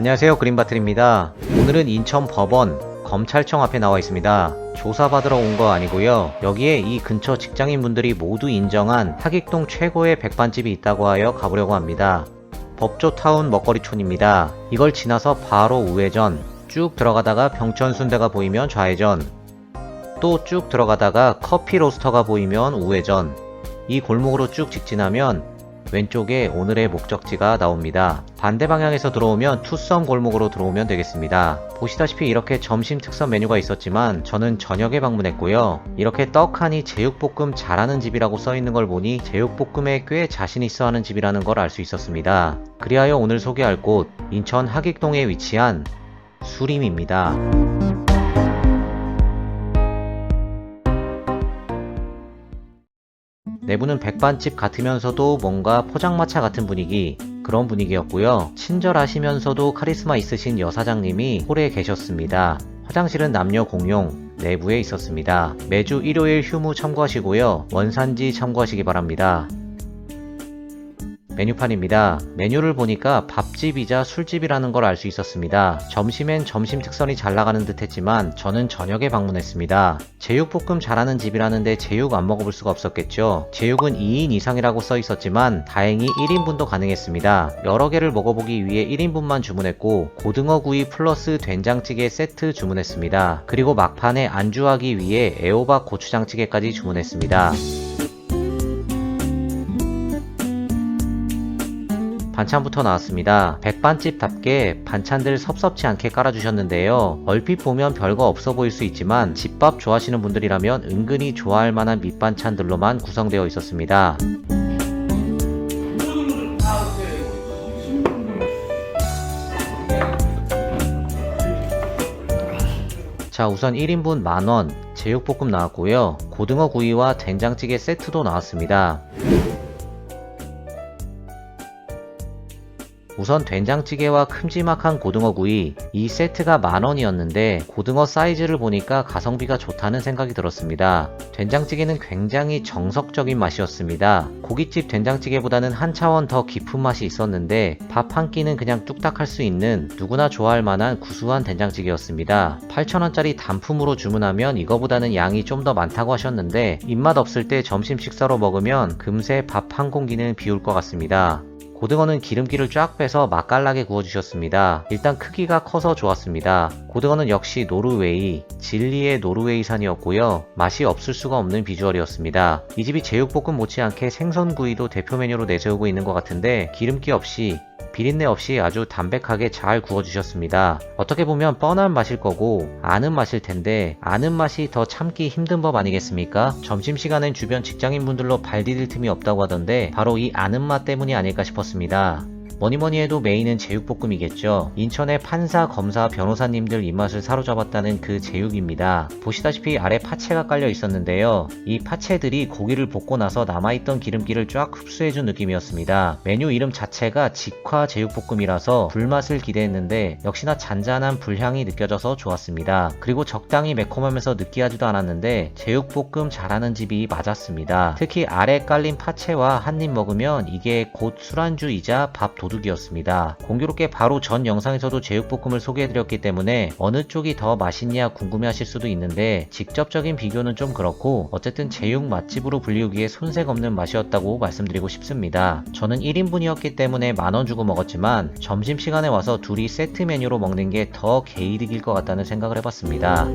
안녕하세요, 그린바틀입니다. 오늘은 인천 법원 검찰청 앞에 나와 있습니다. 조사받으러 온 거 아니고요. 여기에 이 근처 직장인분들이 모두 인정한 하객동 최고의 백반집이 있다고 하여 가보려고 합니다. 법조타운 먹거리촌입니다. 이걸 지나서 바로 우회전, 쭉 들어가다가 병천순대가 보이면 좌회전, 또 쭉 들어가다가 커피 로스터가 보이면 우회전, 이 골목으로 쭉 직진하면 왼쪽에 오늘의 목적지가 나옵니다. 반대 방향에서 들어오면 투썸 골목으로 들어오면 되겠습니다. 보시다시피 이렇게 점심 특선 메뉴가 있었지만 저는 저녁에 방문했고요. 이렇게 떡하니 제육볶음 잘하는 집이라고 써있는 걸 보니 제육볶음에 꽤 자신 있어 하는 집이라는 걸 알 수 있었습니다. 그리하여 오늘 소개할 곳, 인천 하객동에 위치한 수림입니다. 내부는 백반집 같으면서도 뭔가 포장마차 같은 분위기, 그런 분위기였고요. 친절하시면서도 카리스마 있으신 여사장님이 홀에 계셨습니다. 화장실은 남녀 공용, 내부에 있었습니다. 매주 일요일 휴무 참고하시고요. 원산지 참고하시기 바랍니다. 메뉴판입니다. 메뉴를 보니까 밥집이자 술집이라는 걸 알 수 있었습니다. 점심엔 점심 특선이 잘 나가는 듯 했지만 저는 저녁에 방문했습니다. 제육볶음 잘하는 집이라는데 제육 안 먹어볼 수가 없었겠죠. 제육은 2인 이상이라고 써 있었지만 다행히 1인분도 가능했습니다. 여러 개를 먹어보기 위해 1인분만 주문했고 고등어 구이 플러스 된장찌개 세트 주문했습니다. 그리고 막판에 안주하기 위해 애호박 고추장찌개까지 주문했습니다. 반찬부터 나왔습니다. 백반집답게 반찬들 섭섭지 않게 깔아주셨는데요. 얼핏 보면 별거 없어 보일 수 있지만 집밥 좋아하시는 분들이라면 은근히 좋아할 만한 밑반찬들로만 구성되어 있었습니다. 자, 우선 1인분 만원, 제육볶음 나왔고요. 고등어 구이와 된장찌개 세트도 나왔습니다. 우선 된장찌개와 큼지막한 고등어구이, 이 세트가 만원이었는데 고등어 사이즈를 보니까 가성비가 좋다는 생각이 들었습니다. 된장찌개는 굉장히 정석적인 맛이었습니다. 고깃집 된장찌개보다는 한 차원 더 깊은 맛이 있었는데 밥 한 끼는 그냥 뚝딱 할 수 있는 누구나 좋아할 만한 구수한 된장찌개였습니다. 8,000원짜리 단품으로 주문하면 이거보다는 양이 좀 더 많다고 하셨는데 입맛 없을 때 점심 식사로 먹으면 금세 밥 한 공기는 비울 것 같습니다. 고등어는 기름기를 쫙 빼서 맛깔나게 구워주셨습니다. 일단 크기가 커서 좋았습니다. 고등어는 역시 노르웨이, 진리의 노르웨이산이었고요. 맛이 없을 수가 없는 비주얼이었습니다. 이 집이 제육볶음 못지않게 생선구이도 대표 메뉴로 내세우고 있는 것 같은데 기름기 없이 비린내 없이 아주 담백하게 잘 구워주셨습니다. 어떻게 보면 뻔한 맛일 거고 아는 맛일 텐데 아는 맛이 더 참기 힘든 법 아니겠습니까? 점심시간엔 주변 직장인분들로 발 디딜 틈이 없다고 하던데 바로 이 아는 맛 때문이 아닐까 싶었습니다. 뭐니뭐니 해도 메인은 제육볶음이겠죠. 인천의 판사, 검사, 변호사님들 입맛을 사로잡았다는 그 제육입니다. 보시다시피 아래 파채가 깔려 있었는데요. 이 파채들이 고기를 볶고 나서 남아있던 기름기를 쫙 흡수해준 느낌이었습니다. 메뉴 이름 자체가 직화 제육볶음이라서 불맛을 기대했는데 역시나 잔잔한 불향이 느껴져서 좋았습니다. 그리고 적당히 매콤하면서 느끼하지도 않았는데 제육볶음 잘하는 집이 맞았습니다. 특히 아래 깔린 파채와 한 입 먹으면 이게 곧 술안주이자 밥 도둑이었습니다. 공교롭게 바로 전 영상에서도 제육볶음을 소개해드렸기 때문에 어느 쪽이 더 맛있냐 궁금해하실 수도 있는데 직접적인 비교는 좀 그렇고 어쨌든 제육 맛집으로 불리우기에 손색 없는 맛이었다고 말씀드리고 싶습니다. 저는 1인분이었기 때문에 만원 주고 먹었지만 점심시간에 와서 둘이 세트 메뉴로 먹는 게 더 개이득일 것 같다는 생각을 해봤습니다.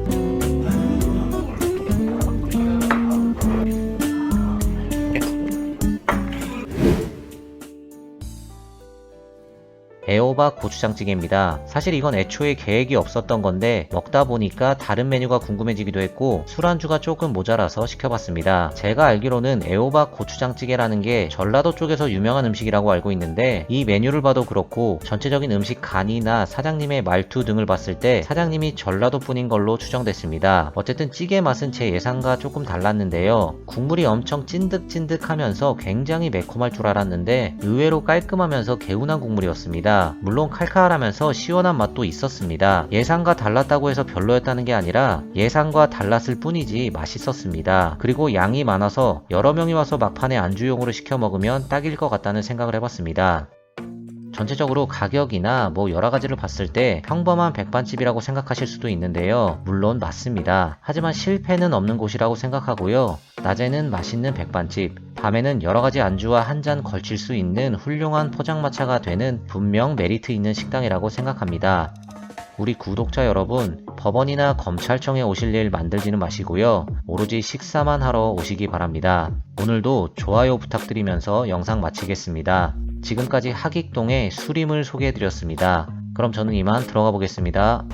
애호박 고추장찌개입니다. 사실 이건 애초에 계획이 없었던 건데 먹다 보니까 다른 메뉴가 궁금해지기도 했고 술안주가 조금 모자라서 시켜봤습니다. 제가 알기로는 애호박 고추장찌개라는 게 전라도 쪽에서 유명한 음식이라고 알고 있는데 이 메뉴를 봐도 그렇고 전체적인 음식 간이나 사장님의 말투 등을 봤을 때 사장님이 전라도 분인 걸로 추정됐습니다. 어쨌든 찌개 맛은 제 예상과 조금 달랐는데요. 국물이 엄청 찐득찐득하면서 굉장히 매콤할 줄 알았는데 의외로 깔끔하면서 개운한 국물이었습니다. 물론 칼칼하면서 시원한 맛도 있었습니다. 예상과 달랐다고 해서 별로였다는 게 아니라 예상과 달랐을 뿐이지 맛있었습니다. 그리고 양이 많아서 여러 명이 와서 막판에 안주용으로 시켜 먹으면 딱일 것 같다는 생각을 해봤습니다. 전체적으로 가격이나 여러 가지를 봤을 때 평범한 백반집이라고 생각하실 수도 있는데요. 물론 맞습니다. 하지만 실패는 없는 곳이라고 생각하고요. 낮에는 맛있는 백반집, 밤에는 여러 가지 안주와 한 잔 걸칠 수 있는 훌륭한 포장마차가 되는 분명 메리트 있는 식당이라고 생각합니다. 우리 구독자 여러분, 법원이나 검찰청에 오실 일 만들지는 마시고요. 오로지 식사만 하러 오시기 바랍니다. 오늘도 좋아요 부탁드리면서 영상 마치겠습니다. 지금까지 하익동의 수림을 소개해드렸습니다. 그럼 저는 이만 들어가 보겠습니다.